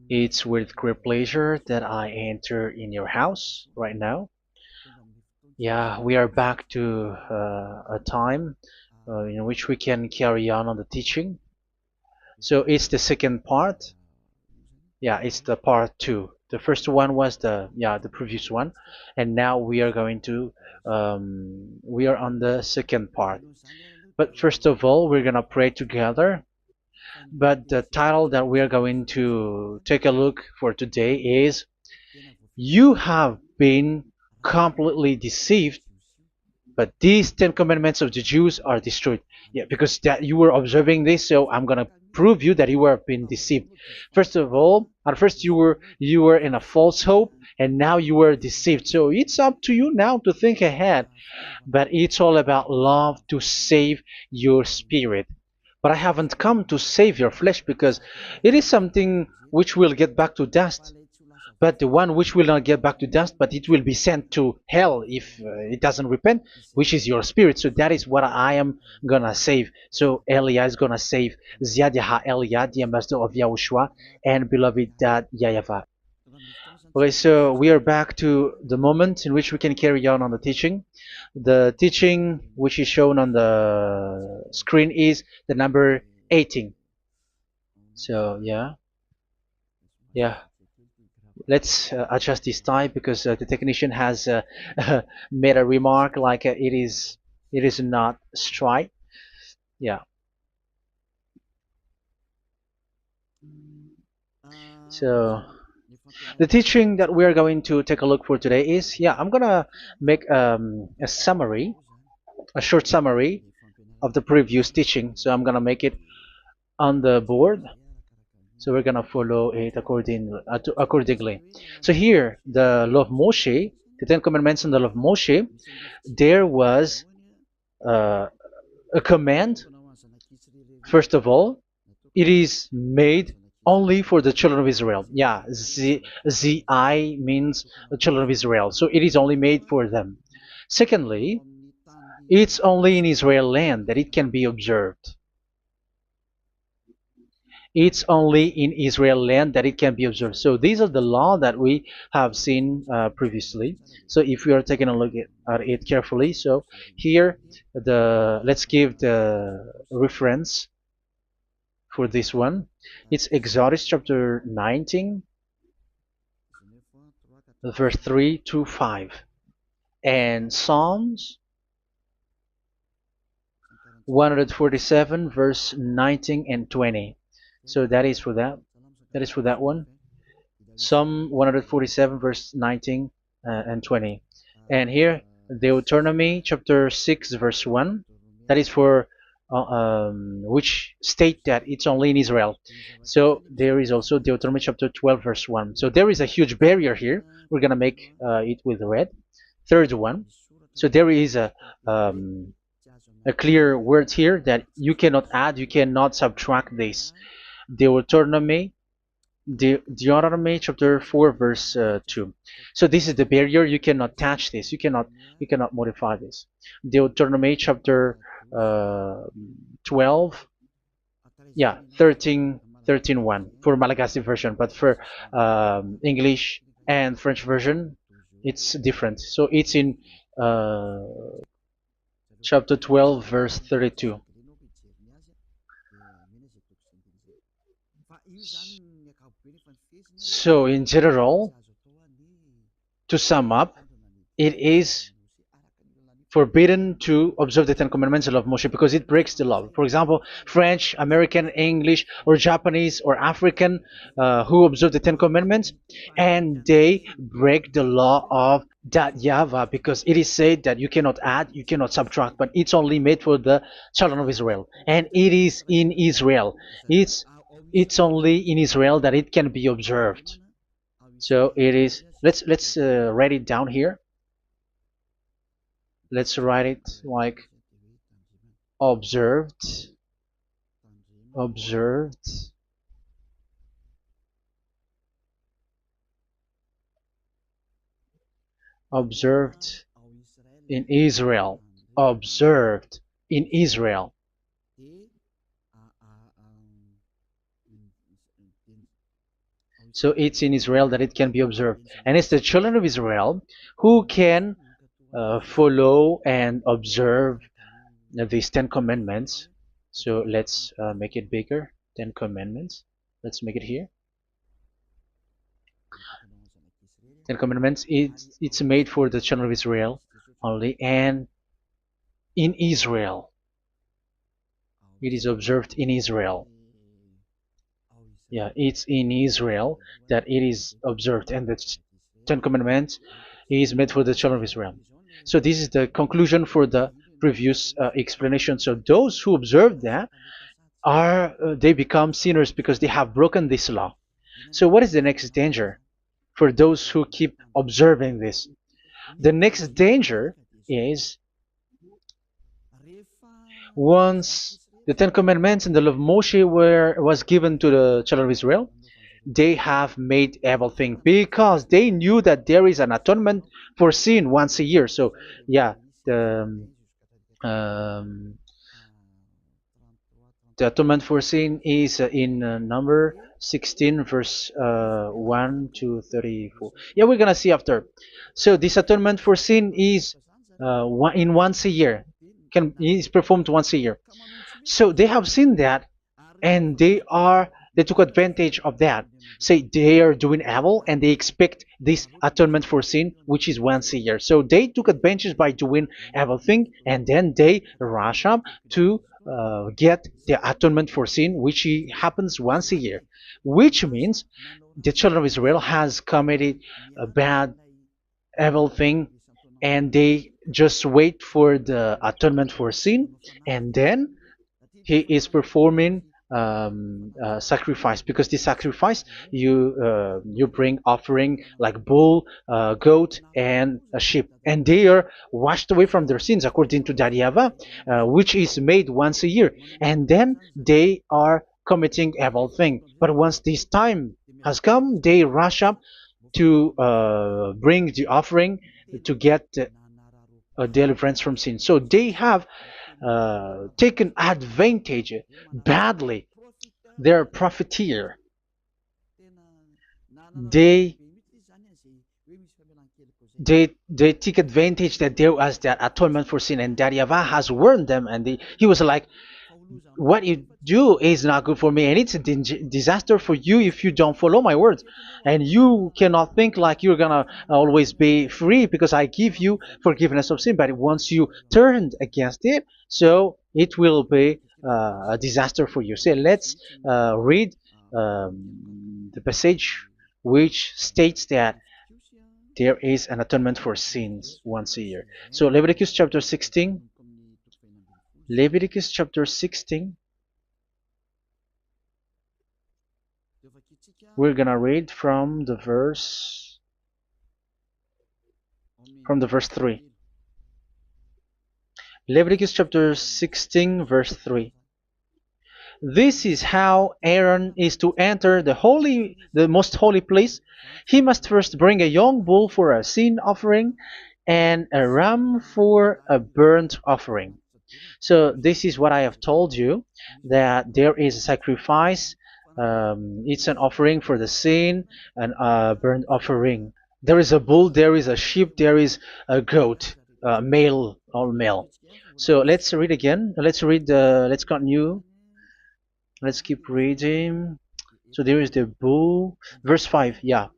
It's with great pleasure that I enter in your house right now. Yeah, we are back to a time in which we can carry on the teaching. So it's the second part. Yeah, it's the part two. The first one was the previous one, and now we are going to we are on the second part. But first of all, we're gonna pray together. But the title that we are going to take a look for today is "You have been completely deceived, but these Ten Commandments of the Jews are destroyed." Yeah, because that you were observing this, so I'm gonna prove you that you were being deceived. First of all, at first you were in a false hope, and now you were deceived. So it's up to you now to think ahead. But it's all about love to save your spirit. But I haven't come to save your flesh because it is something which will get back to dust. But the one which will not get back to dust, but it will be sent to hell if it doesn't repent, which is your spirit. So that is what I am gonna save. So Elia is gonna save Ziadiha Elia, the ambassador of Yahushua, and beloved dad YAHVAH. Okay, so we are back to the moment in which we can carry on the teaching. The teaching which is shown on the screen is the number 18. So yeah, let's adjust this time because the technician has made a remark like it is not straight. Yeah. So the teaching that we are going to take a look for today is, I'm gonna make a summary, a short summary of the previous teaching. So I'm gonna make it on the board. So we're gonna follow it accordingly. So here, the law of Moshe, the Ten Commandments and the law of Moshe, there was uh, a command. First of all, it is made only for the children of Israel. Yeah, Z I means the children of Israel. So it is only made for them. Secondly, it's only in Israel land that it can be observed. It's only in Israel land that it can be observed. So these are the law that we have seen previously. So if we are taking a look at it carefully, so here let's give the reference for this one. It's Exodus chapter 19, verse 3 to 5, and Psalms 147, verse 19 and 20. So that is for that. That is for that one. Psalm 147, verse 19 and 20. And here, Deuteronomy chapter 6, verse 1. That is for which state that it's only in Israel. So there is also Deuteronomy chapter 12, verse 1. So there is a huge barrier here. We're going to make it with red. Third one. So there is a clear word here that you cannot add, you cannot subtract this. Deuteronomy Deuteronomy chapter 4 verse 2. So this is the barrier. You cannot touch this. You cannot modify this. Deuteronomy chapter 12, 13 1 for Malagasy version, but for English and French version, it's different. So it's in uh, chapter 12 verse 32. So in general, to sum up, it is forbidden to observe the Ten Commandments of Moshe because it breaks the law. For example, French, American, English, or Japanese or African who observe the Ten Commandments and they break the law of that YAHVAH because it is said that you cannot add, you cannot subtract, but it's only made for the children of Israel, and it is in Israel. It's only in Israel that it can be observed. So it is. Let's write it down here. Let's write it like observed, observed, observed in Israel, observed in Israel. So it's in Israel that it can be observed. And it's the children of Israel who can follow and observe these 10 commandments. So let's make it bigger. 10 commandments. Let's make it here. 10 commandments. It's made for the children of Israel only, and in Israel. It is observed in Israel. Yeah, it's in Israel that it is observed, and the Ten Commandments is made for the children of Israel. So this is the conclusion for the previous explanation. So those who observe that are they become sinners because they have broken this law. So what is the next danger for those who keep observing this? The next danger is once the Ten Commandments and the law of Moshe was given to the children of Israel, they have made everything because they knew that there is an atonement for sin once a year. So yeah, um, the atonement for sin is in number 16 verse 1 to 34. Yeah, we're gonna see after. So this atonement for sin is once a year, is performed once a year. So they have seen that, and they took advantage of that. Say they are doing evil and they expect this atonement for sin, which is once a year. So they took advantage by doing evil thing, and then they rush up to get the atonement for sin, which happens once a year, which means the children of Israel has committed a bad evil thing, and they just wait for the atonement for sin, and then he is performing sacrifice, because the sacrifice you bring offering like bull, goat, and a sheep, and they are washed away from their sins according to that YAHVAH, which is made once a year, and then they are committing evil thing. But once this time has come, they rush up to bring the offering to get deliverance from sin. So they have taken advantage badly. They're profiteer. They they take advantage that there was that atonement for sin, and that YAHVAH has warned them, and he was like, what you do is not good for me, and it's a disaster for you if you don't follow my words, and you cannot think like you're gonna always be free because I give you forgiveness of sin, but once you turned against it, so it will be a disaster for you. So let's read the passage which states that there is an atonement for sins once a year. So Leviticus chapter 16. Leviticus chapter 16. We're gonna read from the verse 3. Leviticus chapter 16 verse 3. This is how Aaron is to enter the most holy place. He must first bring a young bull for a sin offering and a ram for a burnt offering. So this is what I have told you, that there is a sacrifice. It's an offering for the sin, and a burnt offering. There is a bull, there is a sheep, there is a goat, male or male. So let's read again. Let's continue. Let's keep reading. So there is the bull. Verse 5, yeah.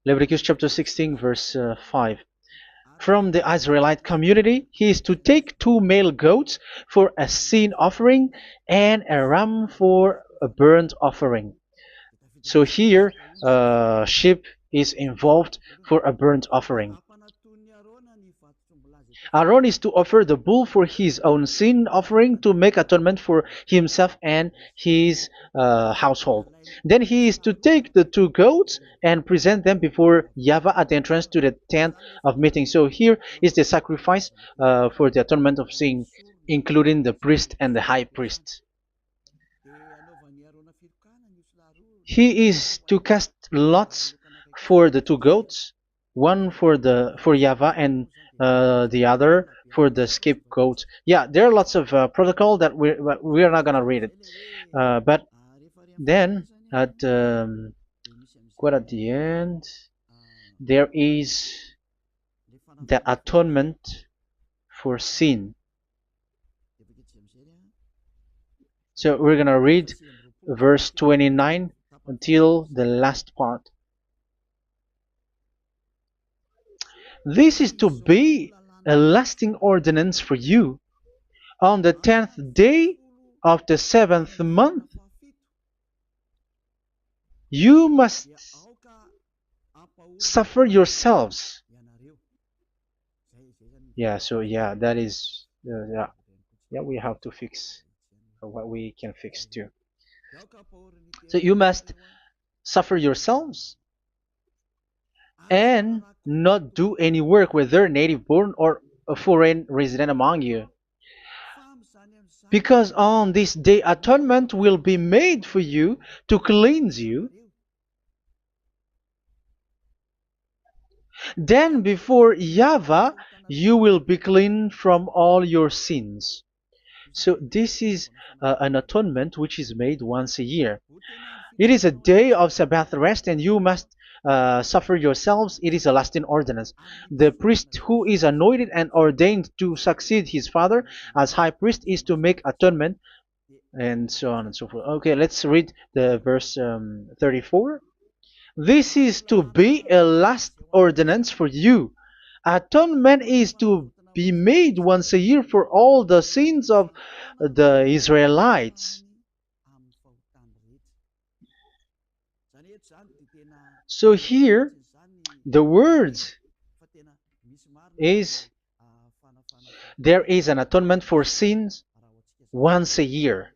Leviticus chapter 16, verse 5. From the Israelite community, he is to take 2 male goats for a sin offering and a ram for a burnt offering. So here, sheep is involved for a burnt offering. Aaron is to offer the bull for his own sin offering to make atonement for himself and his household. Then he is to take the 2 goats and present them before YAHVAH at the entrance to the tent of meeting. So here is the sacrifice for the atonement of sin, including the priest and the high priest. He is to cast lots for the 2 goats, one for YAHVAH and the other for the scapegoat. Yeah, there are lots of protocol that we are not gonna read it, but then at quite at the end, there is the atonement for sin. So we're gonna read verse 29 until the last part. This is to be a lasting ordinance for you. On the 10th day of the 7th month, you must suffer yourselves. Yeah, so yeah, that is, yeah, we have to fix what we can fix too. So you must suffer yourselves and not do any work, whether native born or a foreign resident among you. Because on this day atonement will be made for you to cleanse you. Then before YAHVAH you will be clean from all your sins. So this is an atonement which is made once a year. It is a day of Sabbath rest, and you must suffer yourselves. It is a lasting ordinance. The priest who is anointed and ordained to succeed his father as high priest is to make atonement, and so on and so forth. Okay, let's read the verse 34. This is to be a last ordinance for you. Atonement is to be made once a year for all the sins of the Israelites. So here, the words is there is an atonement for sins once a year.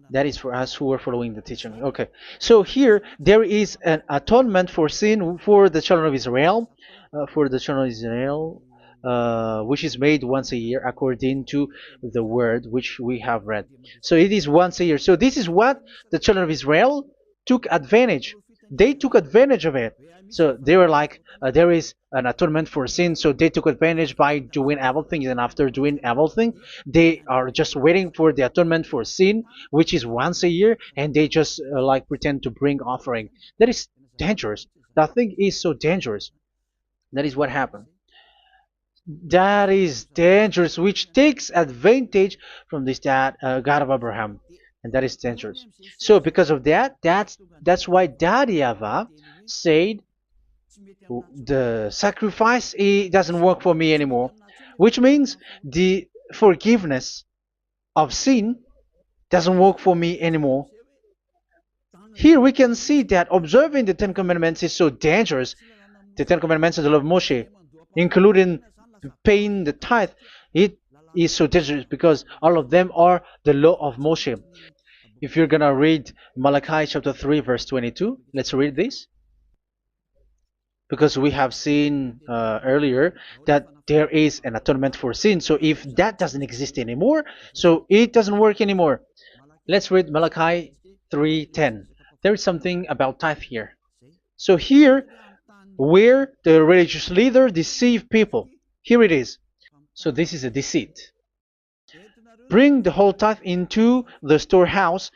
That is for us who are following the teaching. Okay, so here there is an atonement for sin for the children of Israel, which is made once a year according to the word which we have read. So it is once a year. So this is what the children of Israel took advantage. They took advantage of it. So they were like, there is an atonement for sin, so they took advantage by doing everything, and after doing everything, they are just waiting for the atonement for sin, which is once a year, and they just like pretend to bring offering. That is dangerous. That thing is so dangerous. That is what happened. That is dangerous, which takes advantage from this God of Abraham, and that is dangerous. So because of that, that's why Daddy YAHVAH said the sacrifice it doesn't work for me anymore, which means the forgiveness of sin doesn't work for me anymore. Here we can see that observing the Ten Commandments is so dangerous. The Ten Commandments of the law of Moshe, including paying the tithe, it is so dangerous because all of them are the law of Moshe. If you're gonna read Malachi chapter 3 verse 22, let's read this. Because we have seen earlier that there is an atonement for sin. So if that doesn't exist anymore, so it doesn't work anymore. Let's read Malachi 3:10. There is something about tithe here. So here, where the religious leader deceived people, here it is. So this is a deceit. Bring the whole tithe into the storehouse,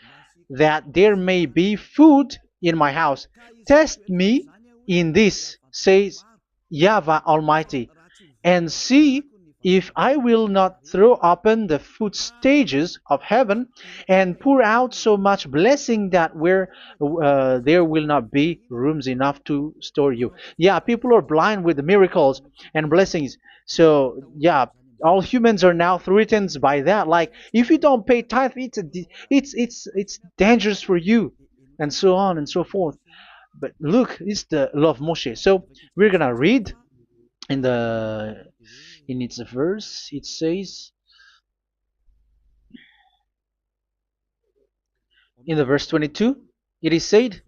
that there may be food in my house. Test me in this, says YAHVAH Almighty, and see if I will not throw open the food stages of heaven and pour out so much blessing that where there will not be rooms enough to store you. Yeah, people are blind with the miracles and blessings. So yeah, all humans are now threatened by that. Like if you don't pay tithe, it's dangerous for you, and so on and so forth. But look, it's the law of Moshe. So we're gonna read in its verse. It says in the verse 22. It is said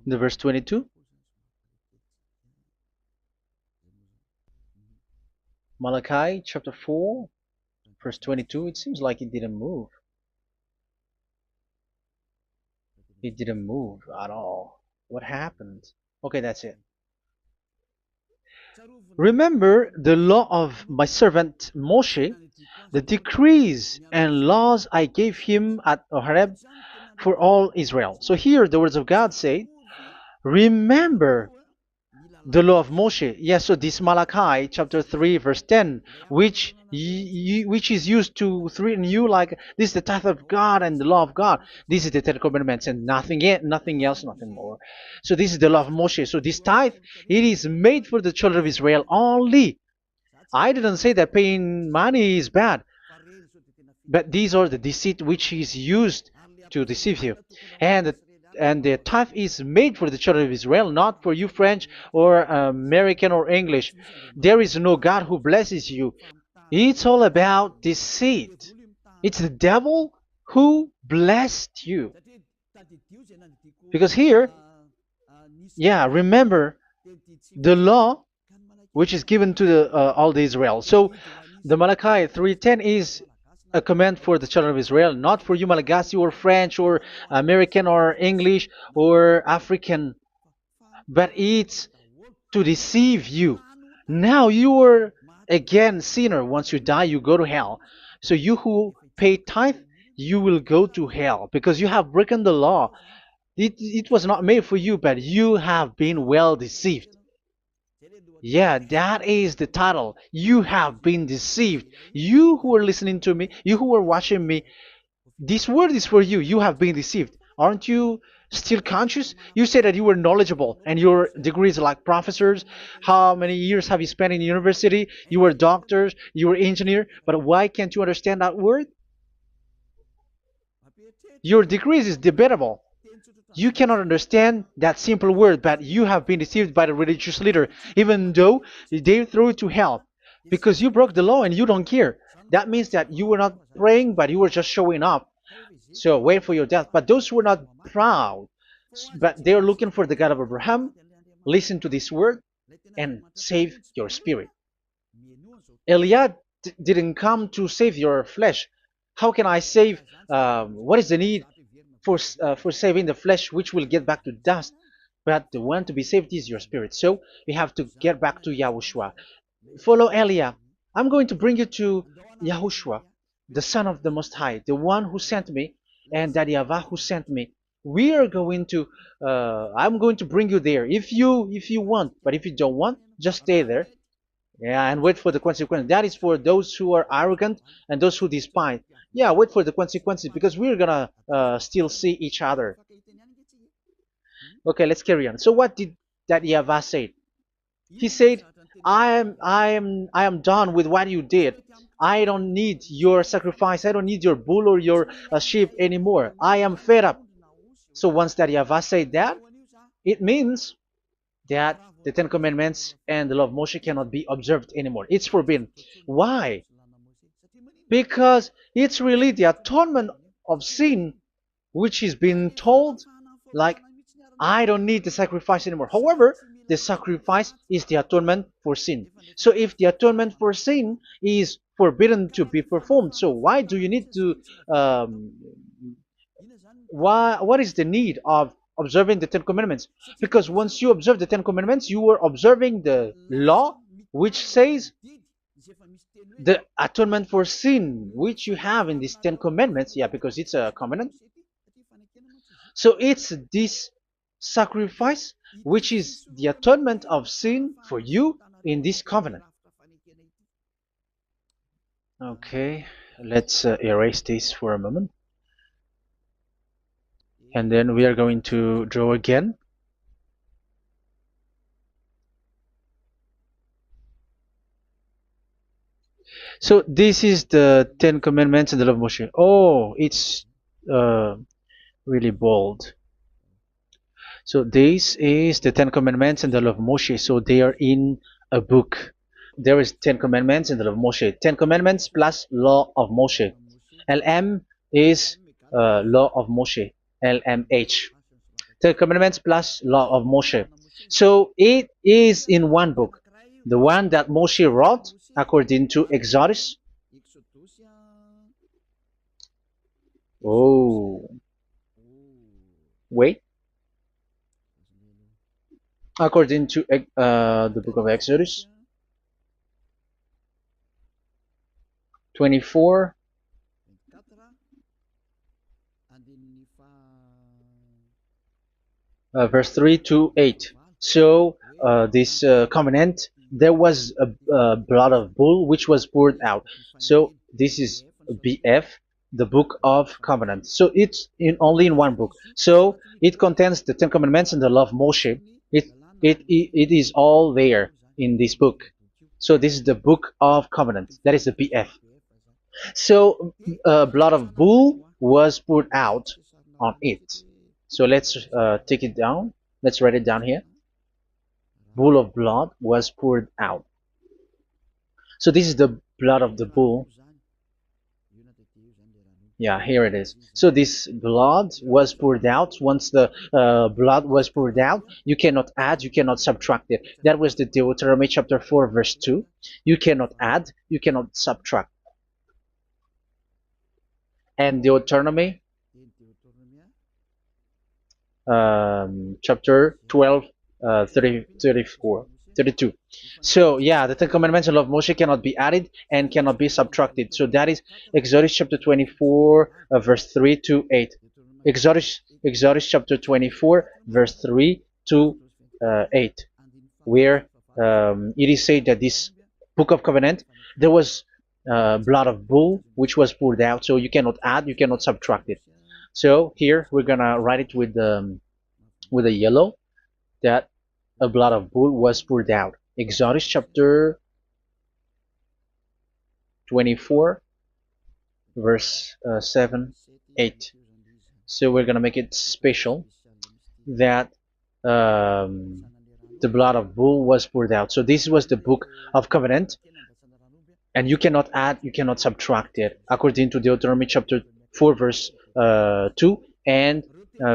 in the verse 22. Malachi chapter 4 verse 22. It seems like it didn't move. It didn't move at all. What happened? Okay, that's it. Remember the law of my servant Moshe, the decrees and laws I gave him at Horeb for all Israel. So here the words of God say, remember the law of Moshe. Yes, so this Malachi chapter 3 verse 10, which is used to threaten you like this is the tithe of God and the law of God. This is the Ten Commandments and nothing yet, nothing else, nothing more. So this is the law of Moshe. So this tithe, it is made for the children of Israel only. I didn't say that paying money is bad, but these are the deceit which is used to deceive you. And and the tithe is made for the children of Israel, not for you French or American or English. There is no God who blesses you. It's all about deceit. It's the devil who blessed you. Because here, yeah, remember the law which is given to all the Israel. So the Malachi 3:10 is a command for the children of Israel, not for you Malagasy or French or American or English or African, but it's to deceive you. Now you are again sinner. Once you die, you go to hell. So you who pay tithe, you will go to hell because you have broken the law. It was not made for you, but you have been well deceived. Yeah, that is the title. You have been deceived. You who are listening to me, you who are watching me, this word is for you. You have been deceived. Aren't you still conscious? You say that you were knowledgeable and your degrees are like professors. How many years have you spent in university? You were doctors, you were engineer, but why can't you understand that word? Your degrees is debatable. You cannot understand that simple word, but you have been deceived by the religious leader, even though they threw you to hell because you broke the law and you don't care. That means that you were not praying, but you were just showing up. So wait for your death. But those who are not proud, but they are looking for the God of Abraham, listen to this word and save your spirit. Eliah didn't come to save your flesh. How can I save? What is the need for saving the flesh, which will get back to dust? But the one to be saved is your spirit. So we have to get back to Yahushua. Follow Eliah. I'm going to bring you to Yahushua, the Son of the Most High, the one who sent me, and that YAHVAH who sent me. We are going to. I'm going to bring you there if you want, but if you don't want, just stay there. Yeah, and wait for the consequences. That is for those who are arrogant and those who despise. Yeah, wait for the consequences because we're gonna still see each other. Okay, let's carry on. So what did that YAHVAH say? He said, I am done with what you did. I don't need your sacrifice. I don't need your bull or your sheep anymore. I am fed up. So once that YAHVAH said that, it means that the Ten Commandments and the law of Moshe cannot be observed anymore. It's forbidden. Why? Because it's really the atonement of sin which is being told, like, I don't need the sacrifice anymore. However, the sacrifice is the atonement for sin. So if the atonement for sin is forbidden to be performed, so why do you need to what is the need of observing the Ten Commandments? Because once you observe the Ten Commandments, you are observing the law which says the atonement for sin which you have in these Ten Commandments. Yeah, because it's a covenant. So it's this sacrifice which is the atonement of sin for you in this covenant. Okay, let's erase this for a moment. And then we are going to draw again. So this is the Ten Commandments and the law of Moshe. Oh, it's really bold. So this is the Ten Commandments and the law of Moshe. So they are in a book. There is Ten Commandments and the law of Moshe. Ten Commandments plus law of Moshe. LM is law of Moshe. LMH. Ten Commandments plus law of Moshe. So it is in one book. The one that Moshe wrote according to Exodus. Oh, wait. According to the book of Exodus 24, verse 3 to 8. So this covenant, there was a blood of bull which was poured out. So this is BF, the book of covenant. So it's only in one book. So it contains the Ten Commandments and the law of Moshe. It is all there in this book. So this is the book of covenant. That is the BF. So blood of bull was poured out on it. So let's take it down. Let's write it down here. Bull of blood was poured out. So this is the blood of the bull. Yeah, here it is. So this blood was poured out. Once the blood was poured out, you cannot add, you cannot subtract it. That was the Deuteronomy chapter 4, verse 2. You cannot add, you cannot subtract. And Deuteronomy chapter 12, 34, 32. So yeah, the Ten Commandments and law of Moshe cannot be added and cannot be subtracted. So that is Exodus chapter 24, verse 3 to 8. Exodus chapter 24, verse 3 to 8, where it is said that this book of covenant, there was blood of bull which was poured out. So you cannot add, you cannot subtract it. So here we're gonna write it with a yellow, that a blood of bull was poured out. Exodus chapter 24, verse 7, 8. So we're gonna make it special that the blood of bull was poured out. So this was the book of covenant, and you cannot add, you cannot subtract it, according to Deuteronomy chapter 4, verse 2 and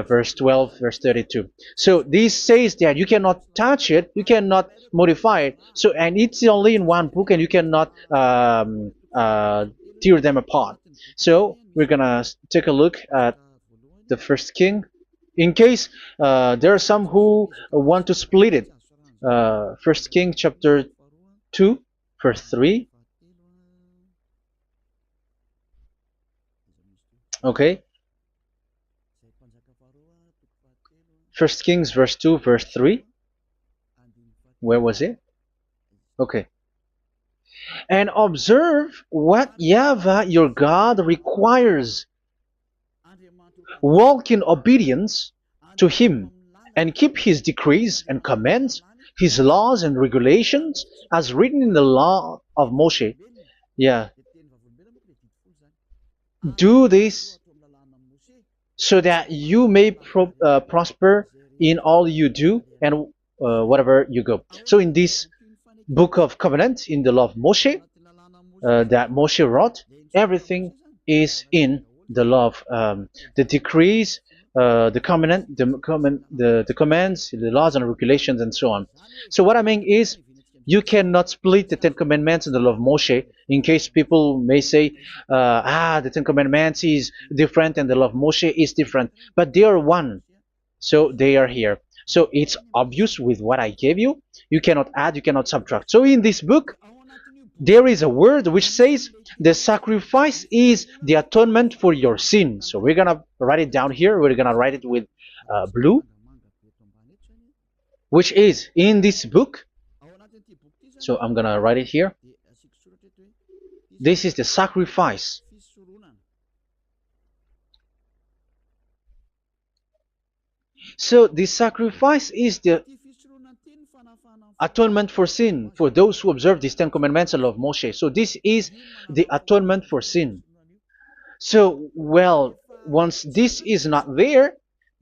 verse 12, verse 32. So this says that you cannot touch it, you cannot modify it. So, and it's only in one book, and you cannot tear them apart. So we're gonna take a look at the first king. In case there are some who want to split it, First King chapter 2, verse 3. Okay. First Kings verse 2, verse 3. Where was it? Okay. And observe what YAHVAH your God requires. Walk in obedience to him, and keep his decrees and commands, his laws and regulations, as written in the law of Moshe. Yeah. Do this so that you may prosper in all you do and whatever you go. So in this book of covenant, in the law of Moshe, that Moshe wrote, everything is in the law of the decrees, the covenant, the commands, the laws and regulations, and so on. So what I mean is, you cannot split the Ten Commandments and the law of Moshe. In case people may say, the Ten Commandments is different and the law of Moshe is different, but they are one. So they are here. So it's obvious with what I gave you. You cannot add, you cannot subtract. So in this book, there is a word which says the sacrifice is the atonement for your sin. So we're gonna write it down here. We're gonna write it with blue, which is in this book. So I'm gonna write it here. This is the sacrifice. So the sacrifice is the atonement for sin for those who observe these Ten Commandments and law of Moshe. So this is the atonement for sin. So, well, once this is not there,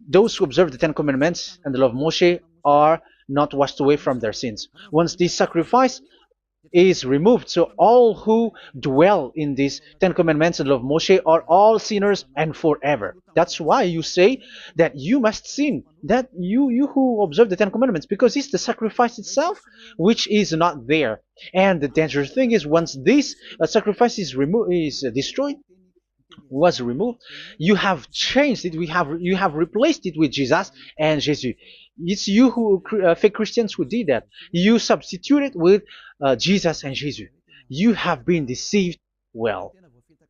those who observe the Ten Commandments and the law of Moshe are not washed away from their sins. Once this sacrifice is removed, so all who dwell in these Ten Commandments and law of Moshe are all sinners and forever. That's why you say that you must sin, that you who observe the Ten Commandments, because it's the sacrifice itself which is not there. And the dangerous thing is, once this sacrifice is destroyed, was removed, you have changed it. You have replaced it with Jesus and Jesus. It's you who fake Christians who did that. You substitute it with Jesus and Jesus. You have been deceived well.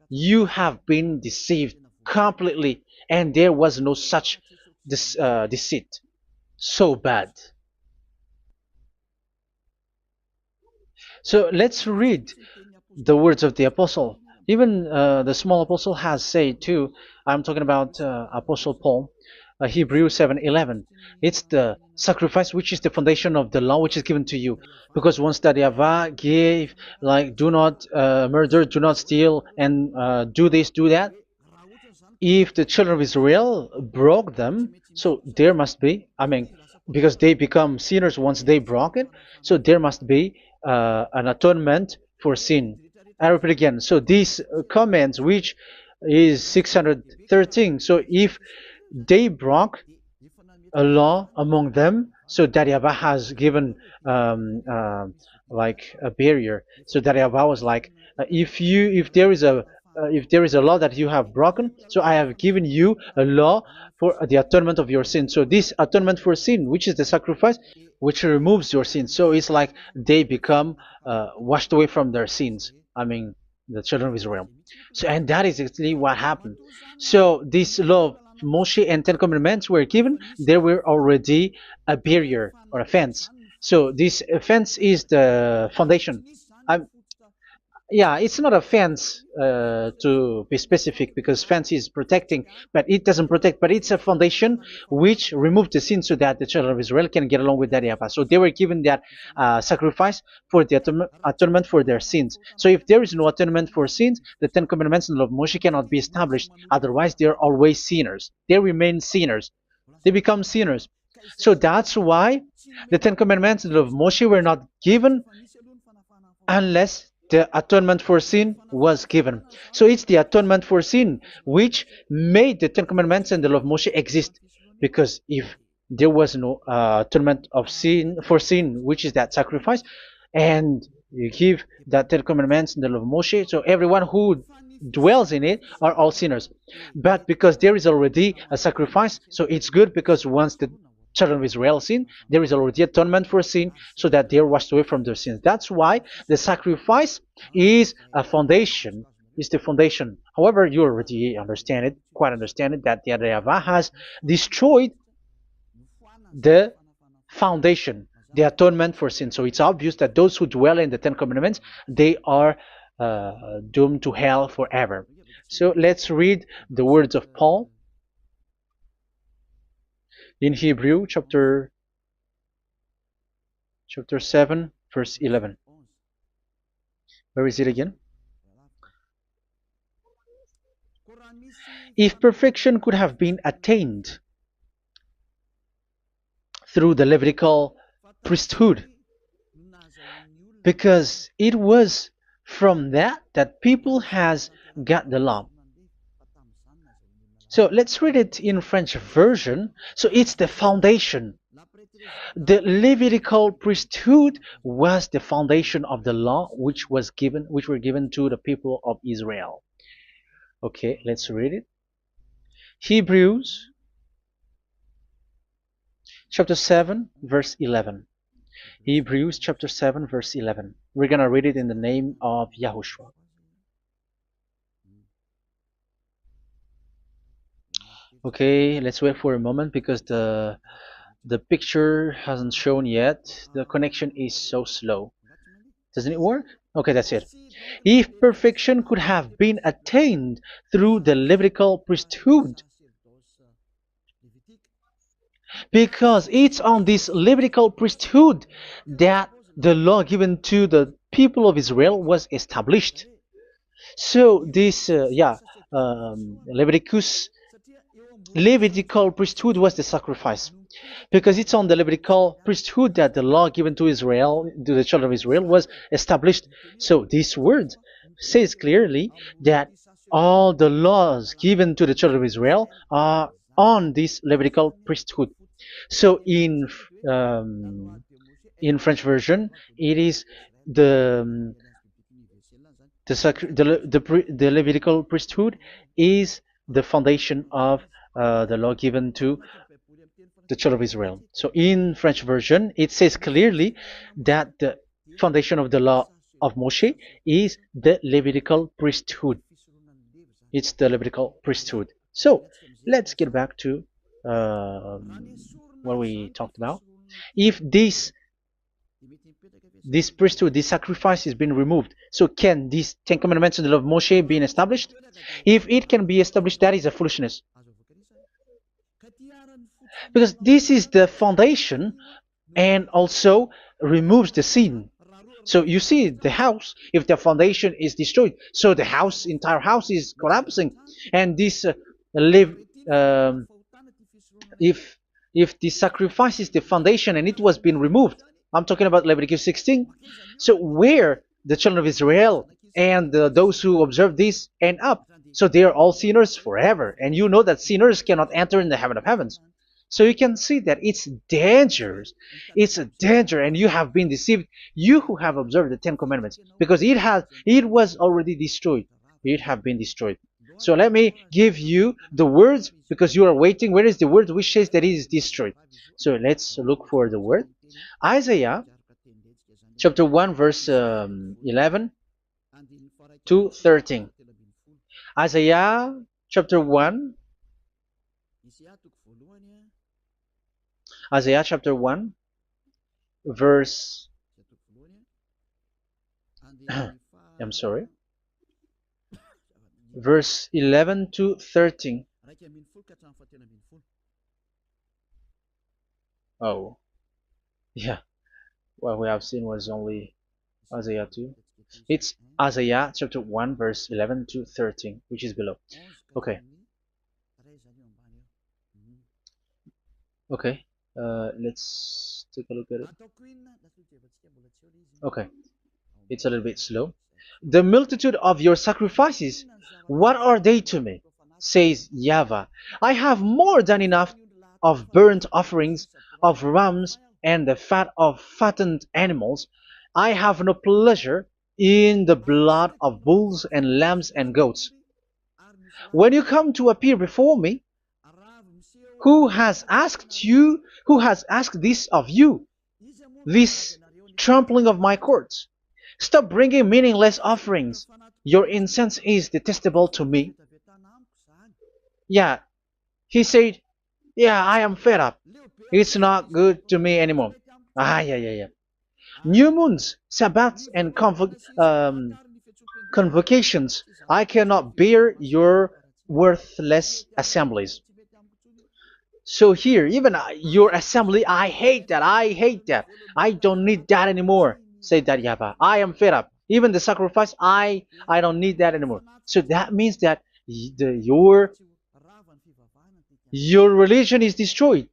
You have been deceived completely, and there was no such deceit. So bad. So let's read the words of the apostle. Even the small apostle has said too. I'm talking about Apostle Paul, Hebrews 7:11. It's the sacrifice which is the foundation of the law which is given to you. Because once that YAHVAH gave, like, do not murder, do not steal, and do this, do that, if the children of Israel broke them, so there must be, I mean, because they become sinners once they broke it, so there must be an atonement for sin. I repeat again. So these comments, which is 613, so if they broke a law among them, so that YAHVAH has given like a barrier. So that YAHVAH was like, if there is a law that you have broken, so I have given you a law for the atonement of your sin. So this atonement for sin, which is the sacrifice, which removes your sins. So it's like they become washed away from their sins. I mean, the children of Israel. So, and that is actually what happened. So this law of Moshe and Ten Commandments were given. There were already a barrier or a fence. So this fence is the foundation. I'm, yeah, it's not a fence to be specific, because fence is protecting, but it doesn't protect. But it's a foundation which removed the sin so that the children of Israel can get along with that YAHVAH. So they were given that sacrifice for the atonement for their sins. So if there is no atonement for sins, the Ten Commandments and the law of Moshe cannot be established. Otherwise, they are always sinners. They remain sinners. They become sinners. So that's why the Ten Commandments and the law of Moshe were not given unless the atonement for sin was given. So it's the atonement for sin which made the Ten Commandments and the law of Moshe exist. Because if there was no atonement of sin for sin, which is that sacrifice, and you give that Ten Commandments and the law of Moshe, so everyone who dwells in it are all sinners. But because there is already a sacrifice, so it's good, because once the children of Israel sin, there is already atonement for sin, so that they are washed away from their sins. That's why the sacrifice is a foundation, is the foundation. However, you already understand it, quite understand it, that the YAHVAH has destroyed the foundation, the atonement for sin. So it's obvious that those who dwell in the Ten Commandments, they are doomed to hell forever. So let's read the words of Paul in Hebrew chapter 7 verse 11. Where is it again? If perfection could have been attained through the Levitical priesthood, because it was from that people has got the law. So let's read it in French version. So it's the foundation. The Levitical priesthood was the foundation of the law which were given to the people of Israel. Okay, let's read it. Hebrews chapter 7 verse 11. Hebrews chapter 7 verse 11. We're gonna read it in the name of YAHOSHUAH. Okay, let's wait for a moment, because the picture hasn't shown yet. The connection is so slow. Doesn't it work? Okay, that's it. If perfection could have been attained through the Levitical priesthood, because it's on this Levitical priesthood that the law given to the people of Israel was established. So this, Levitical priesthood was the sacrifice, because it's on the Levitical priesthood that the law given to Israel, to the children of Israel, was established. So this word says clearly that all the laws given to the children of Israel are on this Levitical priesthood. So in French version, it is the Levitical priesthood is the foundation of the law given to the children of Israel. So in French version, it says clearly that the foundation of the law of Moshe is the Levitical priesthood. It's the Levitical priesthood. So let's get back to what we talked about. If this priesthood, this sacrifice is being removed, so can these Ten Commandments of the law of Moshe be established? If it can be established, that is a foolishness. Because this is the foundation and also removes the sin. So you see the house, if the foundation is destroyed, so the house, entire house is collapsing. And this live, um, if the sacrifice is the foundation and it was being removed, I'm talking about Leviticus 16. So where the children of Israel and those who observe this end up, so they are all sinners forever. And you know that sinners cannot enter in the heaven of heavens. So you can see that it's dangerous. It's a danger, and you have been deceived. You who have observed the Ten Commandments, because it was already destroyed. It have been destroyed. So let me give you the words, because you are waiting. Where is the word which says that it is destroyed? So let's look for the word. Isaiah chapter 1 verse 11 to 13. Isaiah chapter 1. Isaiah chapter 1 verse I'm sorry, verse 11 to 13. Oh, yeah, what we have seen was only Isaiah 2. It's Isaiah chapter 1 verse 11 to 13, which is below. Okay. Okay. Let's take a look at it. Okay. It's a little bit slow. The multitude of your sacrifices, what are they to me? Says YAHVAH. I have more than enough of burnt offerings, of rams, and the fat of fattened animals. I have no pleasure in the blood of bulls and lambs and goats. When you come to appear before me, who has asked this of you, this trampling of my courts? Stop bringing meaningless offerings. Your incense is detestable to me. Yeah, he said, yeah, I am fed up. It's not good to me anymore. Yeah. New moons, Sabbaths, and convocations. I cannot bear your worthless assemblies. So here, even your assembly, I hate that. I hate that. I don't need that anymore. Say that, YAHVAH. I am fed up. Even the sacrifice, I don't need that anymore. So that means that your religion is destroyed.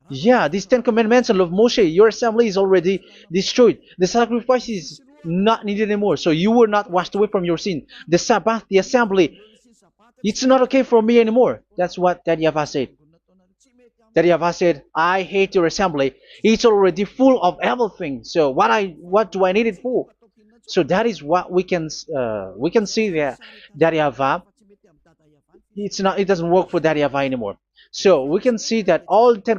Yeah, these Ten Commandments of Moshe, your assembly is already destroyed. The sacrifice is not needed anymore. So you were not washed away from your sin. The Sabbath, the assembly, it's not okay for me anymore. That's what that YAHVAH said. That YAHVAH said, I hate your assembly. It's already full of everything. So what do I need it for? So that is what we can see there. That YAHVAH, it doesn't work for that YAHVAH anymore. So we can see that all Ten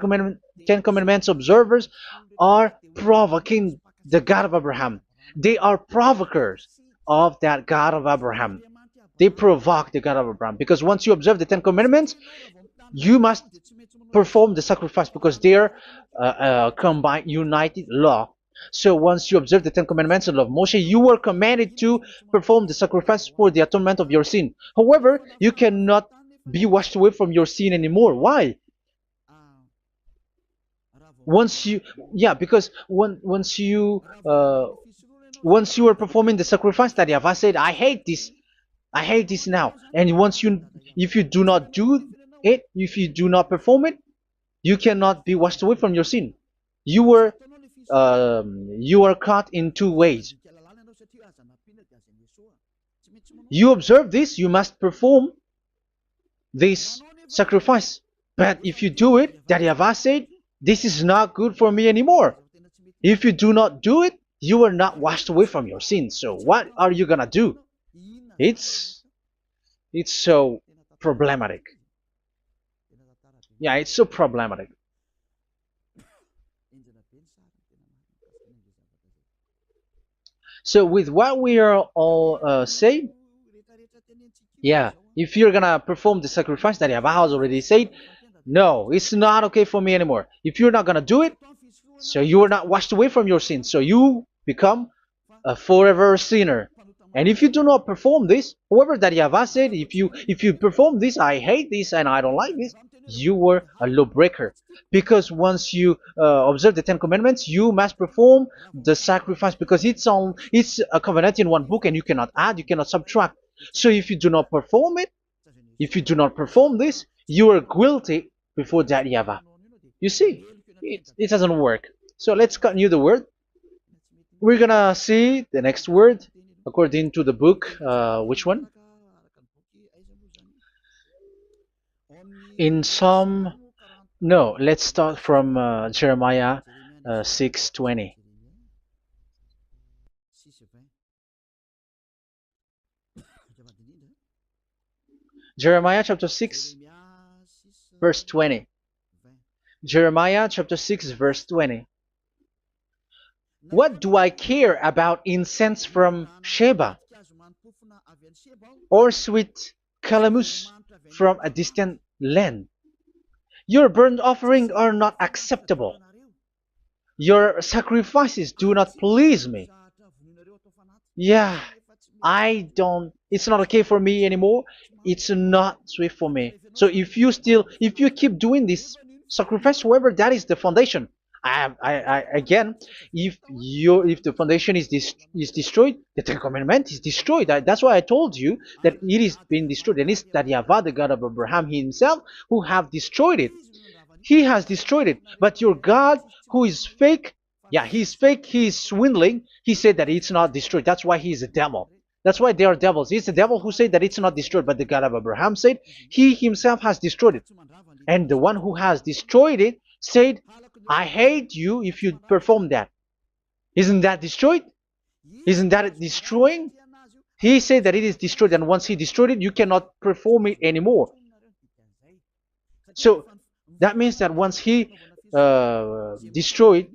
Commandments observers are provoking the God of Abraham. They are provokers of that God of Abraham. They provoke the God of Abraham, because once you observe the Ten Commandments, you must perform the sacrifice, because they are combined, united law. So once you observe the Ten Commandments of Moshe, you were commanded to perform the sacrifice for the atonement of your sin. However, you cannot be washed away from your sin anymore. Why? Once you, yeah, because once you are performing the sacrifice, that YAHVAH said, I hate this now. And if you do not do it, if you do not perform it, you cannot be washed away from your sin. You are caught in two ways. You observe this, you must perform this sacrifice. But if you do it, that YAHVAH said, this is not good for me anymore. If you do not do it, you are not washed away from your sins. So what are you gonna do? It's so problematic. Yeah, it's so problematic. So with what we are all saying, yeah, if you're gonna perform the sacrifice that Yahweh has already said, no, it's not okay for me anymore. If you're not gonna do it, so you are not washed away from your sins, so you become a forever sinner. And if you do not perform this, whoever that Yahweh said, if you perform this, I hate this and I don't like this, you were a lawbreaker. Because once you observe the Ten Commandments, you must perform the sacrifice because it's a covenant in one book and you cannot add, you cannot subtract. So if you do not perform it, if you do not perform this, you are guilty before that Yahweh. You see, it doesn't work. So let's continue the word. We're gonna see the next word according to the book. Which one? In Psalm. No, let's start from Jeremiah 6:20. Jeremiah chapter 6, verse 20. Jeremiah chapter 6, verse 20. What do I care about incense from Sheba, or sweet calamus from a distant land? Your burnt offering are not acceptable. Your sacrifices do not please me. Yeah, it's not okay for me anymore. It's not sweet for me. So if you keep doing this sacrifice, however, that is the foundation. Again, if the foundation is destroyed, the Ten Commandment is destroyed. That's why I told you that it is being destroyed, and it's that Yahweh, the God of Abraham himself, who have destroyed it. He has destroyed it. But your God, who is fake, yeah, he's fake, he's swindling. He said that it's not destroyed. That's why he's a devil. That's why they are devils. It's the devil who said that it's not destroyed, but the God of Abraham said he himself has destroyed it. And the one who has destroyed it said, I hate you if you perform that. Isn't that destroyed? Isn't that destroying? He said that it is destroyed, and once he destroyed it, you cannot perform it anymore. So that means that once he destroyed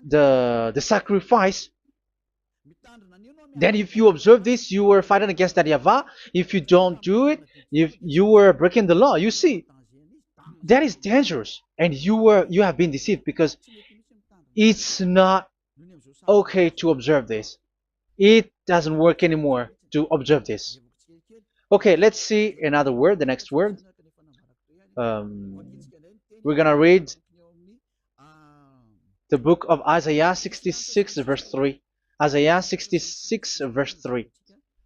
the sacrifice, then if you observe this, you were fighting against that Yahweh. If you don't do it, if you were breaking the law, you see, that is dangerous, and you have been deceived because it's not okay to observe this. It doesn't work anymore to observe this. Okay, let's see another word, the next word. We're gonna read the book of Isaiah 66 verse 3. Isaiah 66 verse 3.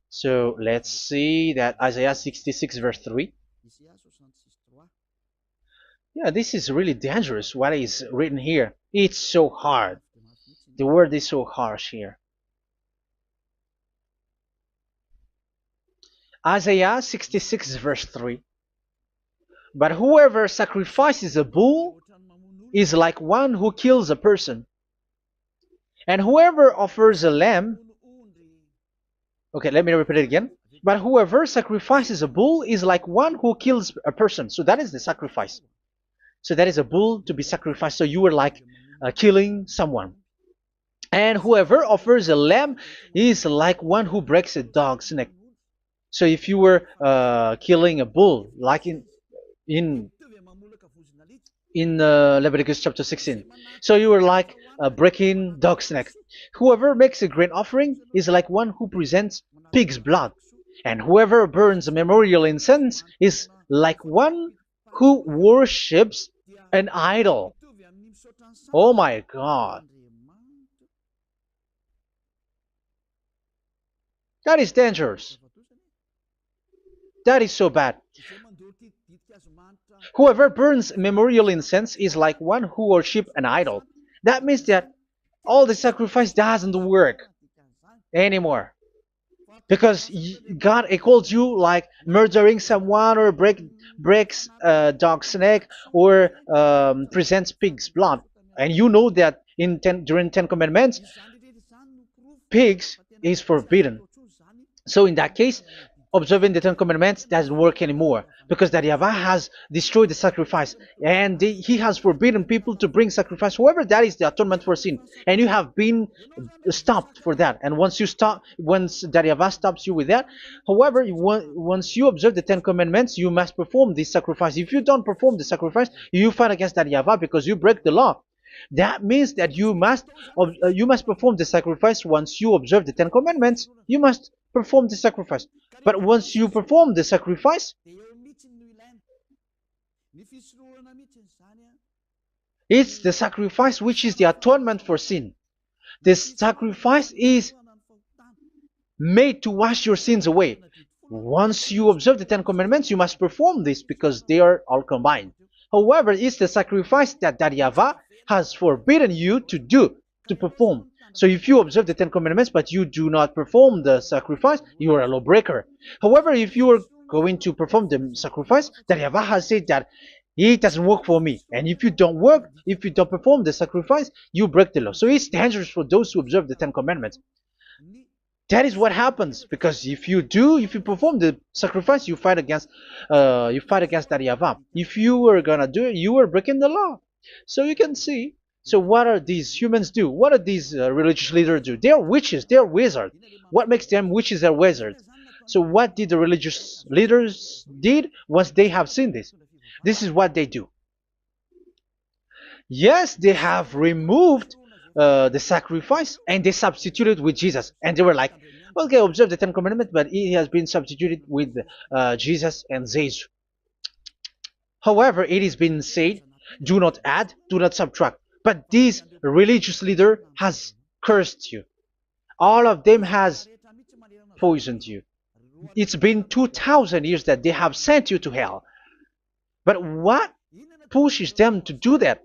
So let's see that Isaiah 66 verse 3. Yeah, this is really dangerous what is written here. It's so hard. The word is so harsh here. Isaiah 66 verse 3. But whoever sacrifices a bull is like one who kills a person. And whoever offers a lamb, okay, let me repeat it again. But whoever sacrifices a bull is like one who kills a person. So that is the sacrifice. So that is a bull to be sacrificed. So you were like killing someone. And whoever offers a lamb is like one who breaks a dog's neck. So if you were killing a bull, like in Leviticus chapter 16, so you were like breaking dog's neck. Whoever makes a grain offering is like one who presents pig's blood, and whoever burns a memorial incense is like one who worships an idol. Oh my God. That is dangerous. That is so bad. Whoever burns memorial incense is like one who worships an idol. That means that all the sacrifice doesn't work anymore. Because God equals you like murdering someone or breaks a dog's neck or presents pig's blood. And you know that during Ten Commandments, pigs is forbidden. So in that case, observing the Ten Commandments doesn't work anymore because that Yahweh has destroyed the sacrifice and he has forbidden people to bring sacrifice. However, that is the atonement for sin, and you have been stopped for that. And once you stop, once that Yahweh stops you with that, however, once you observe the Ten Commandments, you must perform this sacrifice. If you don't perform the sacrifice, you fight against that Yahweh because you break the law. That means that you must perform the sacrifice. Once you observe the Ten Commandments, you must perform the sacrifice. But once you perform the sacrifice, it's the sacrifice which is the atonement for sin. This sacrifice is made to wash your sins away. Once you observe the Ten Commandments, you must perform this because they are all combined. However, it's the sacrifice that Yahweh has forbidden you to do, to perform. So if you observe the Ten Commandments but you do not perform the sacrifice, you are a lawbreaker. However, if you are going to perform the sacrifice, that Yahweh has said that it doesn't work for me. And if you don't perform the sacrifice, you break the law. So it's dangerous for those who observe the Ten Commandments. That is what happens, because if you perform the sacrifice, you fight against that Yahweh. If you were gonna do it, you were breaking the law. So you can see. So what are these humans do? What are these religious leaders do? They are witches. They are wizards. What makes them witches or wizards? So what did the religious leaders did once they have seen this? This is what they do. Yes, they have removed the sacrifice and they substituted with Jesus. And they were like, okay, observe the Ten Commandments, but it has been substituted with Jesus and Jesus. However, it has been said, do not add, do not subtract. But this religious leader has cursed you. All of them has poisoned you. It's been 2,000 years that they have sent you to hell. But what pushes them to do that?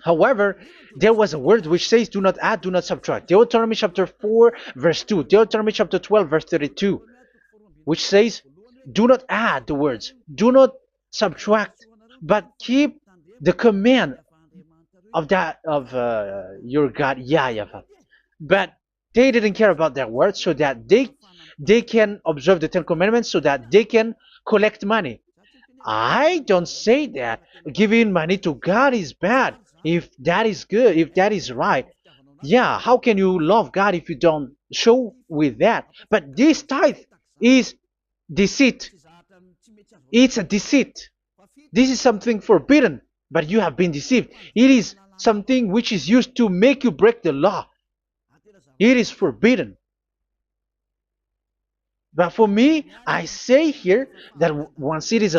However, there was a word which says, do not add, do not subtract. Deuteronomy chapter 4, verse 2. Deuteronomy chapter 12, verse 32. Which says, do not add the words. Do not subtract. But keep the command of your God, YAHVAH. But they didn't care about their words, so that they can observe the Ten Commandments, so that they can collect money. I don't say that giving money to God is bad. If that is good, if that is right, yeah, how can you love God if you don't show with that? But this tithe is deceit. It's a deceit. This is something forbidden, but you have been deceived. It is something which is used to make you break the law. It is forbidden. But for me, I say here that once it is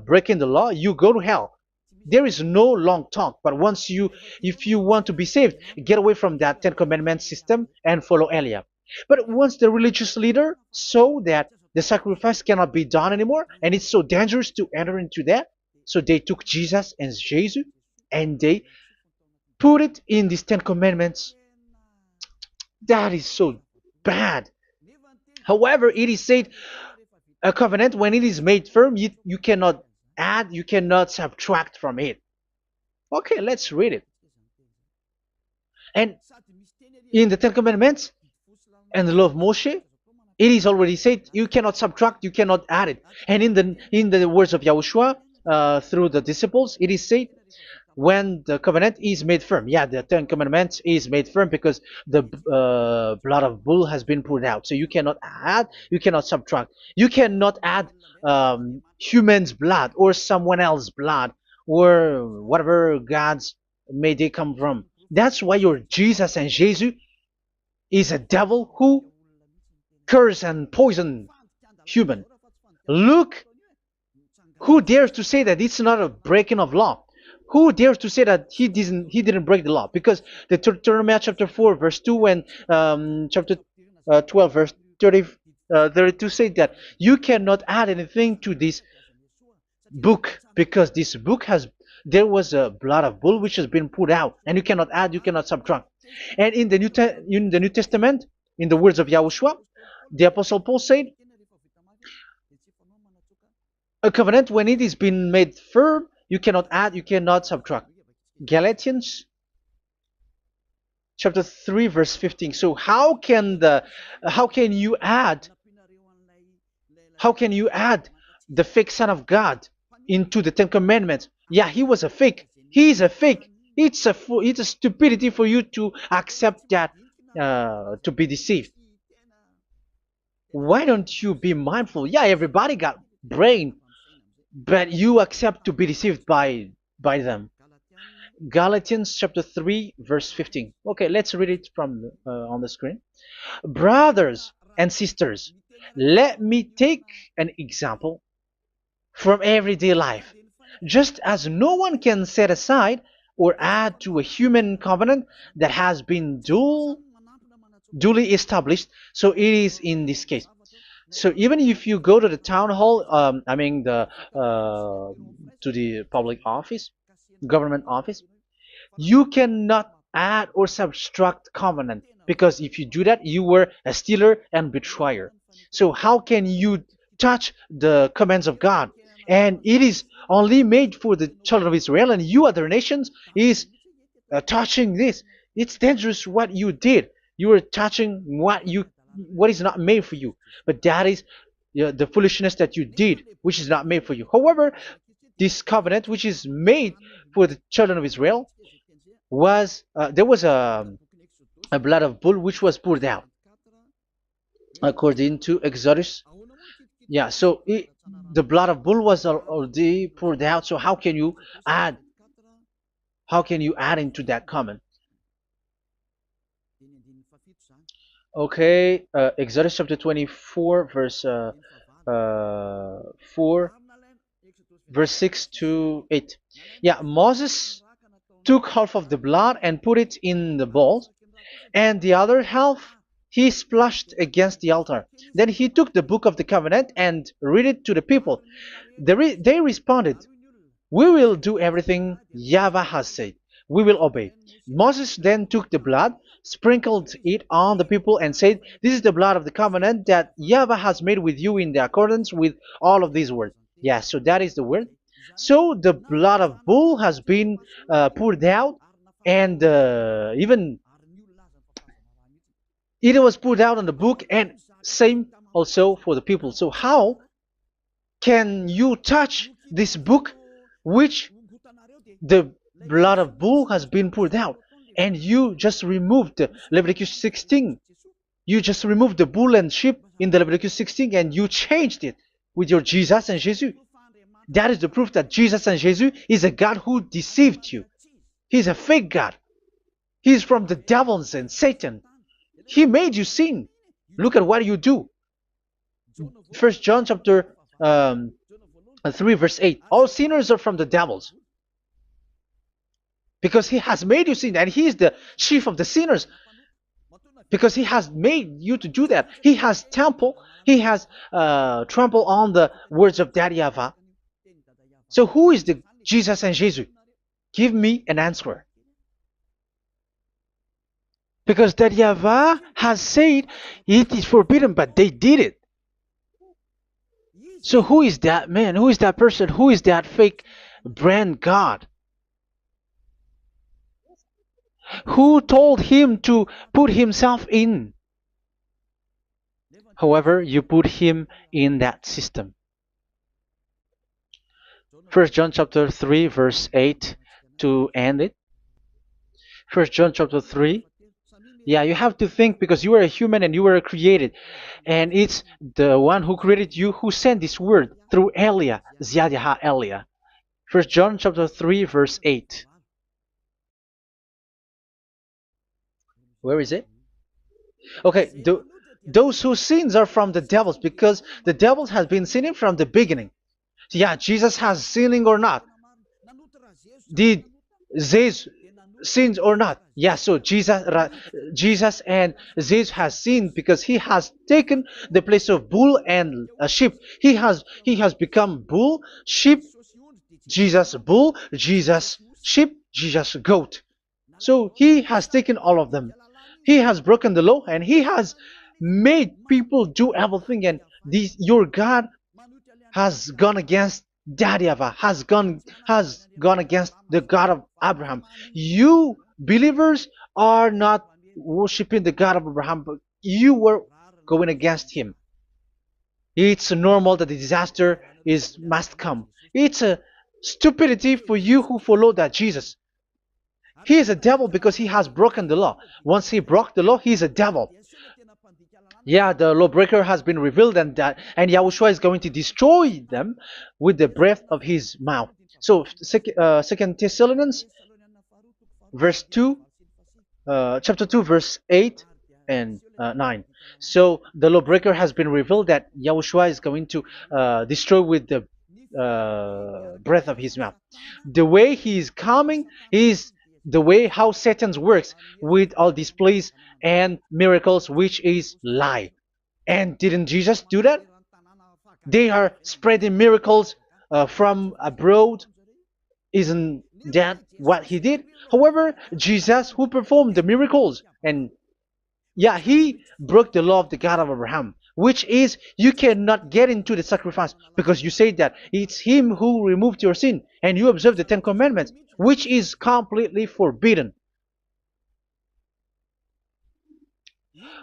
breaking the law, you go to hell. There is no long talk. But if you want to be saved, get away from that Ten Commandments system and follow Eliab. But once the religious leader saw that the sacrifice cannot be done anymore, and it's so dangerous to enter into that, so they took Jesus and Jesus and they put it in these Ten Commandments. That is so bad. However, it is said a covenant, when it is made firm, you cannot add, you cannot subtract from it. Okay, let's read it. And in the Ten Commandments and the law of Moshe, it is already said you cannot subtract, you cannot add it. And in the words of YAHOSHUAH through the disciples, it is said when the covenant is made firm. Yeah, the Ten Commandments is made firm because the blood of bull has been poured out. So you cannot add, you cannot subtract. You cannot add human's blood or someone else's blood or whatever gods may they come from. That's why your Jesus and Jesus is a devil who curse and poison human. Look, who dares to say that it's not a breaking of law? Who dares to say that he didn't break the law? Because the Deuteronomy chapter 4 verse 2 and chapter 12 verse 32 say that you cannot add anything to this book, because this book there was a blood of bull which has been put out, and you cannot add, you cannot subtract. And in the New Testament, in the words of YAHOSHUAH, the Apostle Paul said, a covenant, when it is been made firm, you cannot add, you cannot subtract. Galatians chapter 3 verse 15. So how can you add How can you add the fake Son of God into the Ten Commandments? Yeah, he was a fake. He is a fake. It's a stupidity for you to accept that, to be deceived. Why don't you be mindful? Yeah, everybody got brain, but you accept to be deceived by them. Galatians chapter 3 verse 15. Okay, let's read it from on the screen. Brothers and sisters, let me take an example from everyday life. Just as no one can set aside or add to a human covenant that has been duly established, so it is in this case. So even if you go to the town hall, I mean to the public office, government office, you cannot add or subtract covenant, because if you do that, you were a stealer and betrayer. So how can you touch the commands of God? And it is only made for the children of Israel, and you other nations is touching this. It's dangerous what you did. You are touching what is not made for you. But that is the foolishness that you did, which is not made for you. However, this covenant, which is made for the children of Israel, was there was a blood of bull which was poured out according to Exodus. Yeah, so the blood of bull was already poured out. So add how can you add into that comment? Okay, Exodus chapter 24 verse 4 verse 6 to 8. Yeah, Moses took half of the blood and put it in the bowl, and the other half he splashed against the altar. Then he took the book of the covenant and read it to the people. They responded, "We will do everything YAHVAH has said. We will obey." Moses then took the blood, sprinkled it on the people, and said, "This is the blood of the covenant that YAHVAH has made with you in the accordance with all of these words." Yeah, so that is the word. So the blood of bull has been poured out, and even it was poured out on the book, and same also for the people. So how can you touch this book which the blood of bull has been poured out, and you just removed Leviticus 16? You just removed the bull and sheep in the Leviticus 16, and you changed it with your Jesus and Jesus. That is the proof that Jesus and Jesus is a God who deceived you. He's a fake God. He's from the devils and Satan. He made you sin. Look at what you do. First John chapter 3 verse 8. All sinners are from the devils, because he has made you sin, and he is the chief of the sinners, because he has made you to do that. He has trampled on the words of Daddy YAHVAH. So who is the Jesus and Jesus? Give me an answer. Because Daddy YAHVAH has said it is forbidden, but they did it. So who is that man? Who is that person? Who is that fake brand God? Who told him to put himself in? However, you put him in that system. First John chapter 3 verse 8 to end it. First John chapter 3. Yeah, you have to think, because you are a human and you were created, and it's the one who created you who sent this word through Elia, Ziadiha Elia. First John chapter 3 verse 8. Where is it? Okay, those whose sins are from the devils, because the devils has been sinning from the beginning. Yeah, Jesus has sinning or not? Did Zeus sinned or not? Yeah, so Jesus and Zeus has sinned, because he has taken the place of bull and a sheep. He has become bull, sheep, Jesus bull, Jesus sheep, Jesus goat. So he has taken all of them. He has broken the law, and he has made people do everything, and your God has gone against Daddy YAHVAH, has gone against the God of Abraham. You believers are not worshiping the God of Abraham, but you were going against him. It's normal that the disaster is must come. It's a stupidity for you who follow that Jesus. He is a devil because he has broken the law. Once he broke the law, he is a devil. Yeah, the lawbreaker has been revealed, and Yahushua is going to destroy them with the breath of his mouth. So, Second Thessalonians, verse 2, chapter 2, verse 8 and 9. So the lawbreaker has been revealed that Yahushua is going to destroy with the breath of his mouth. The way he is coming is the way how Satan works with all displays and miracles, which is lie. And didn't Jesus do that? They are spreading miracles from abroad. Isn't that what he did? However, Jesus, who performed the miracles, and yeah, he broke the law of the God of Abraham, which is you cannot get into the sacrifice because you say that it's him who removed your sin, and you observe the Ten Commandments, which is completely forbidden.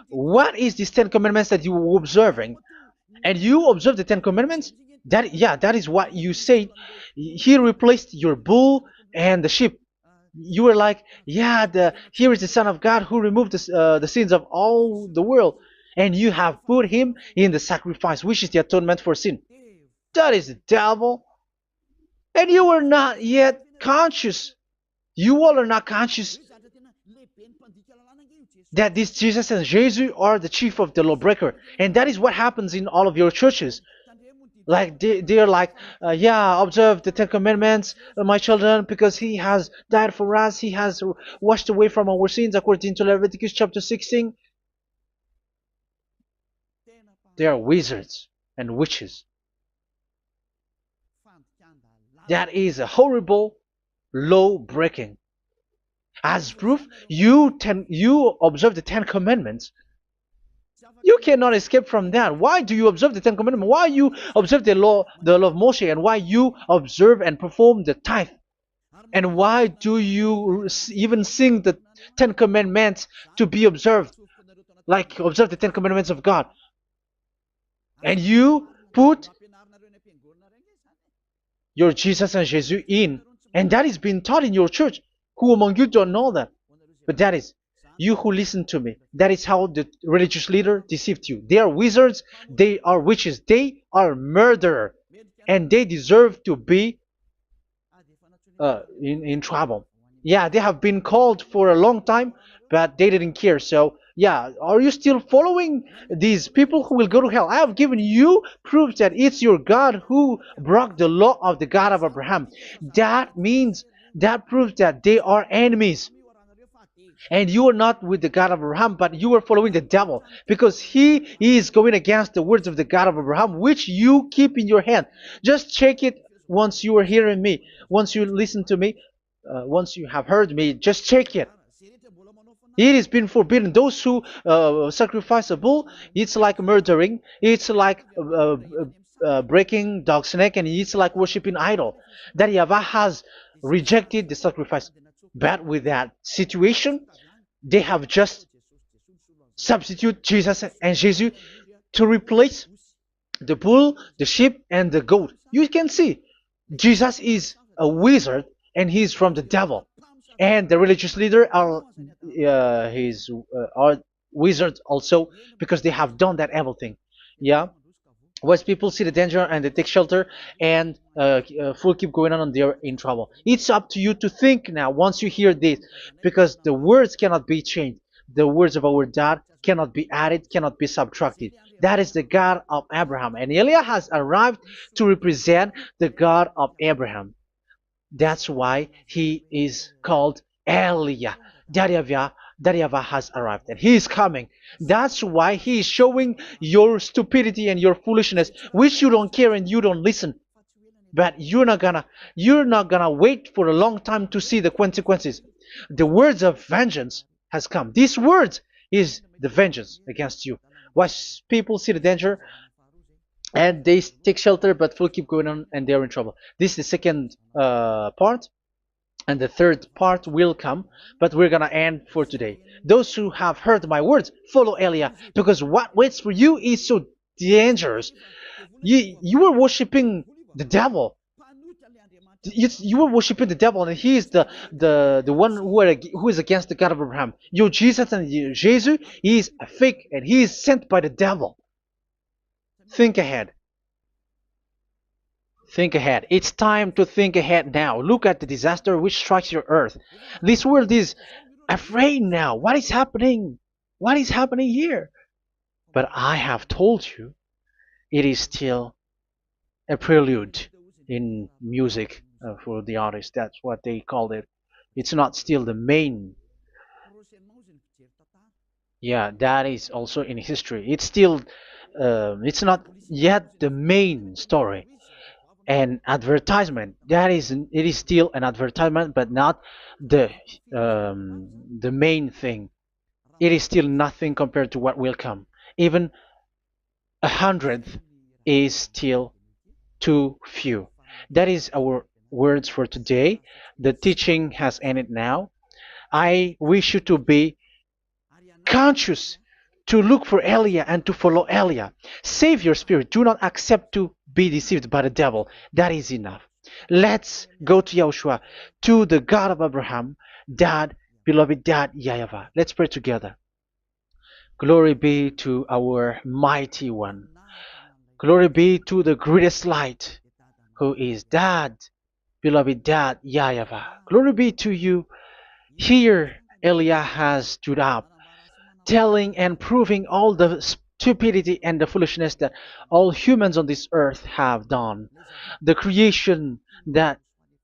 What is these Ten Commandments that you were observing? And you observe the Ten Commandments? That is what you said. He replaced your bull and the sheep. You were like, yeah, here is the Son of God who removed the sins of all the world, and you have put him in the sacrifice, which is the atonement for sin. That is the devil. And you are not yet conscious. You all are not conscious that this Jesus and Jesus are the chief of the lawbreaker. And that is what happens in all of your churches. Like they're like, yeah, observe the Ten Commandments, my children, because he has died for us. He has washed away from our sins according to Leviticus chapter 16. They are wizards and witches. That is a horrible law breaking. As proof, you observe the Ten Commandments. You cannot escape from that. Why do you observe the Ten Commandments? Why you observe the law of Moshe, and why you observe and perform the tithe? And why do you even sing the Ten Commandments to be observed? Like observe the Ten Commandments of God. And you put your Jesus and Jesus in. And that is being taught in your church. Who among you don't know that? But that is you who listen to me. That is how the religious leader deceived you. They are wizards. They are witches. They are murderers. And they deserve to be in trouble. Yeah, they have been called for a long time, but they didn't care. So, yeah, are you still following these people who will go to hell? I have given you proof that it's your God who broke the law of the God of Abraham. That means, that proves that they are enemies. And you are not with the God of Abraham, but you are following the devil, because he is going against the words of the God of Abraham, which you keep in your hand. Just check it once you are hearing me, once you listen to me, once you have heard me, just check it. It has been forbidden. Those who sacrifice a bull, it's like murdering, it's like breaking dog's neck, and it's like worshiping idol. That YAHVAH has rejected the sacrifice. But with that situation, they have just substitute Jesus and Jesus to replace the bull, the sheep, and the goat. You can see Jesus is a wizard, and he is from the devil. And the religious leader are are wizards also, because they have done that evil thing. Yeah. Once people see the danger and they take shelter, and full keep going on, and they're in trouble. It's up to you to think now once you hear this, because the words cannot be changed. The words of our God cannot be added, cannot be subtracted. That is the God of Abraham, and Eliah has arrived to represent the God of Abraham. That's why he is called Eliah. YAHVAH has arrived, and he is coming. That's why he is showing your stupidity and your foolishness, which you don't care and you don't listen. But you're not gonna wait for a long time to see the consequences. The words of vengeance has come. These words is the vengeance against you. Once people see the danger and they take shelter, but will keep going on, and they're in trouble. This is the second part. And the third part will come, but we're gonna end for today. Those who have heard my words, follow Eliah, because what waits for you is so dangerous. You were worshiping the devil. You were worshiping the devil, and he is the one who is against the God of Abraham. Your Jesus and your Jesus, he is a fake, and he is sent by the devil. Think ahead. Think ahead. It's time to think ahead now. Look at the disaster which strikes your earth. This world is afraid now. What is happening? What is happening here? But I have told you, it is still a prelude in music for the artist. That's what they called it. It's not still the main. Yeah, that is also in history. It's still, it's not yet the main story. And advertisement, that is, it is still an advertisement, but not the the main thing. It is still nothing compared to what will come. Even a hundredth is still too few. That is our words for today. The teaching has ended now. I wish you to be conscious, to look for Elia and to follow Elia. Save your spirit. Do not accept to be deceived by the devil. That is enough. Let's go to Yahushua, to the God of Abraham, Dad, beloved Dad, YAHVAH. Let's pray together. Glory be to our mighty one. Glory be to the greatest light, who is Dad, beloved Dad, YAHVAH. Glory be to you. Here, Elia has stood up, telling and proving all the stupidity and the foolishness that all humans on this earth have done. The creation that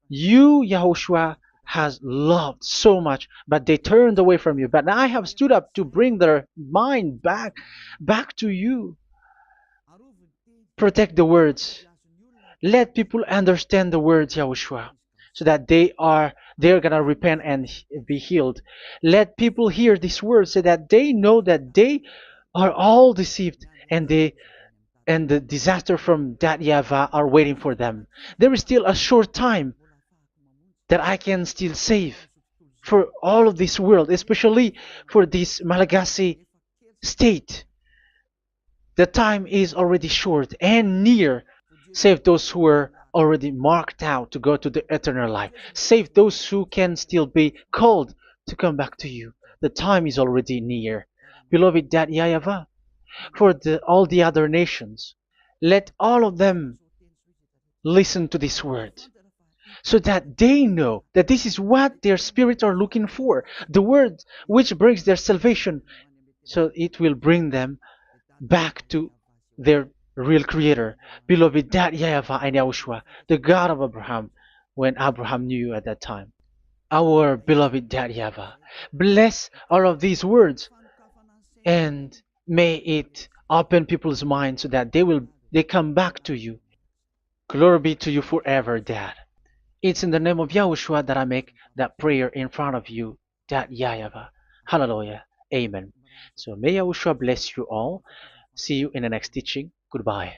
you, Yahushua, has loved so much, but they turned away from you. But I have stood up to bring their mind back to you. Protect the words. Let people understand the words, Yahushua, so that they're gonna repent and be healed. Let people hear these words so that they know that they are all deceived, and the disaster from that YAHVAH are waiting for them. There is still a short time that I can still save for all of this world, especially for this Malagasy state. The time is already short and near. Save those who are already marked out to go to the eternal life. Save those who can still be called to come back to you. The time is already near. Beloved Dad YAHVAH, for all the other nations, let all of them listen to this word so that they know that this is what their spirits are looking for. The word which brings their salvation. So it will bring them back to their real creator, beloved Dad YAHVAH and Yahushua, the God of Abraham, when Abraham knew you at that time. Our beloved Dad YAHVAH, bless all of these words, and may it open people's minds so that they come back to you. Glory be to you forever, Dad. It's in the name of Yahushua that I make that prayer in front of you, Dad YAHVAH. Hallelujah. Amen. So may Yahushua bless you all. See you in the next teaching. Goodbye.